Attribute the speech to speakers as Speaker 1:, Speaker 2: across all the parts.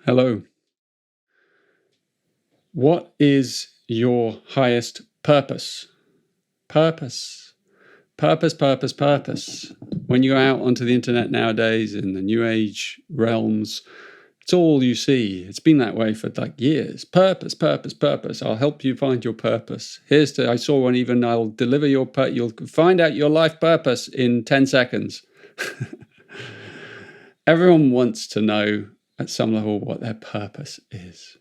Speaker 1: Hello. What is your highest purpose? Purpose. Purpose, purpose, purpose. When you go out onto the internet nowadays in the new age realms, it's all you see. It's been that way for like years. Purpose, purpose, purpose. I'll help you find your purpose. I saw one even, I'll deliver you'll find out your life purpose in 10 seconds. Everyone wants to know at some level what their purpose is.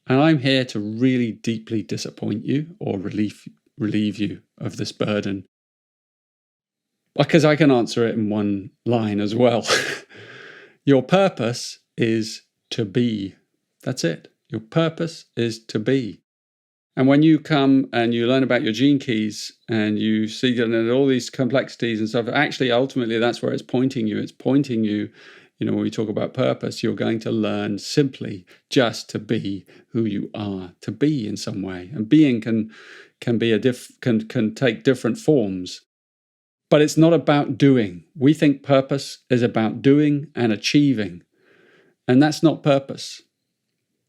Speaker 1: And I'm here to really deeply disappoint you or relieve you of this burden. Because I can answer it in one line as well. Your purpose is to be. That's it. Your purpose is to be. And when you come and you learn about your gene keys and you see that all these complexities and stuff, actually, ultimately, that's where it's pointing you. It's pointing you, when we talk about purpose, you're going to learn simply just to be who you are, to be in some way. And being can take different forms. But it's not about doing. We think purpose is about doing and achieving. And that's not purpose.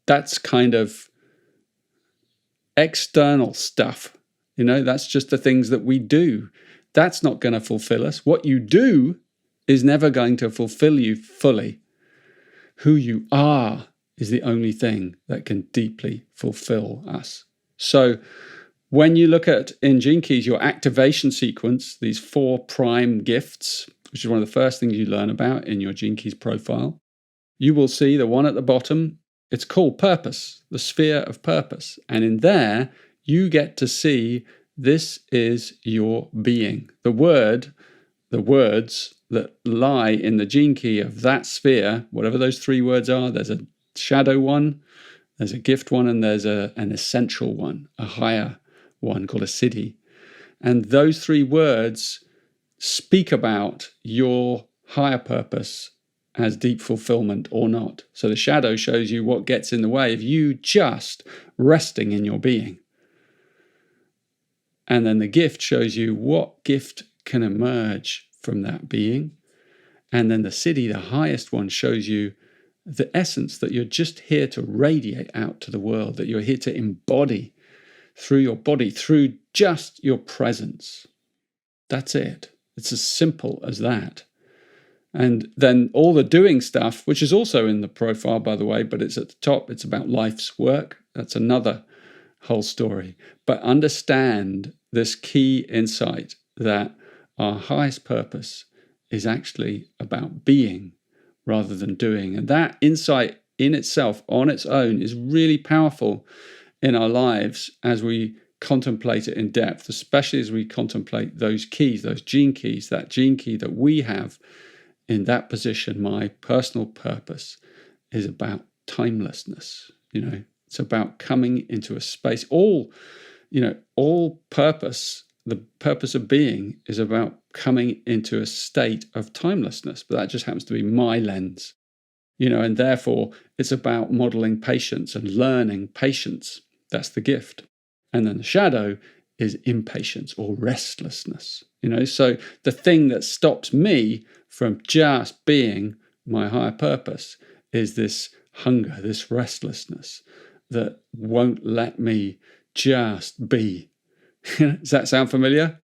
Speaker 1: That's kind of external stuff. That's just the things that we do. That's not going to fulfill us. What you do is never going to fulfill you fully. Who you are is the only thing that can deeply fulfill us. So when you look at, in Gene Keys, your activation sequence, these 4 prime gifts, which is one of the first things you learn about in your Gene Keys profile, you will see the one at the bottom. It's called purpose, the sphere of purpose. And in there, you get to see this is your being. The words that lie in the gene key of that sphere, whatever those 3 words are, there's a shadow one, there's a gift one, and there's an essential one, a higher one called a siddhi. And those 3 words speak about your higher purpose as deep fulfillment or not. So the shadow shows you what gets in the way of you just resting in your being. And then the gift shows you what gift can emerge from that being. And then the siddhi, the highest one, shows you the essence that you're just here to radiate out to the world, that you're here to embody through your body, through just your presence. That's it. It's as simple as that. And then all the doing stuff, which is also in the profile, by the way, but it's at the top, it's about life's work. That's another whole story. But understand this key insight that our highest purpose is actually about being rather than doing. And that insight in itself, on its own, is really powerful in our lives as we contemplate it in depth, especially as we contemplate those keys, those gene keys, that gene key that we have in that position. My personal purpose is about timelessness. It's about coming into a space. All purpose, the purpose of being is about coming into a state of timelessness. But that just happens to be my lens, and therefore it's about modeling patience and learning patience. That's the gift. And then the shadow is impatience or restlessness. So the thing that stops me from just being my higher purpose is this hunger, this restlessness that won't let me just be. Does that sound familiar?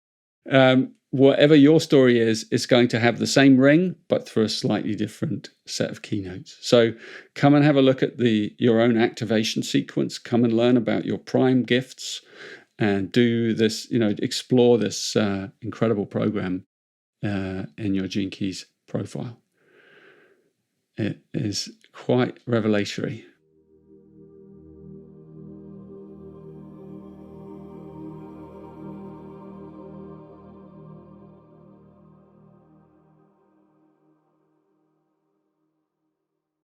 Speaker 1: Whatever your story is, it's going to have the same ring, but through a slightly different set of keynotes. So come and have a look at your own activation sequence. Come and learn about your prime gifts and do this, explore this incredible program in your Gene Keys profile. It is quite revelatory.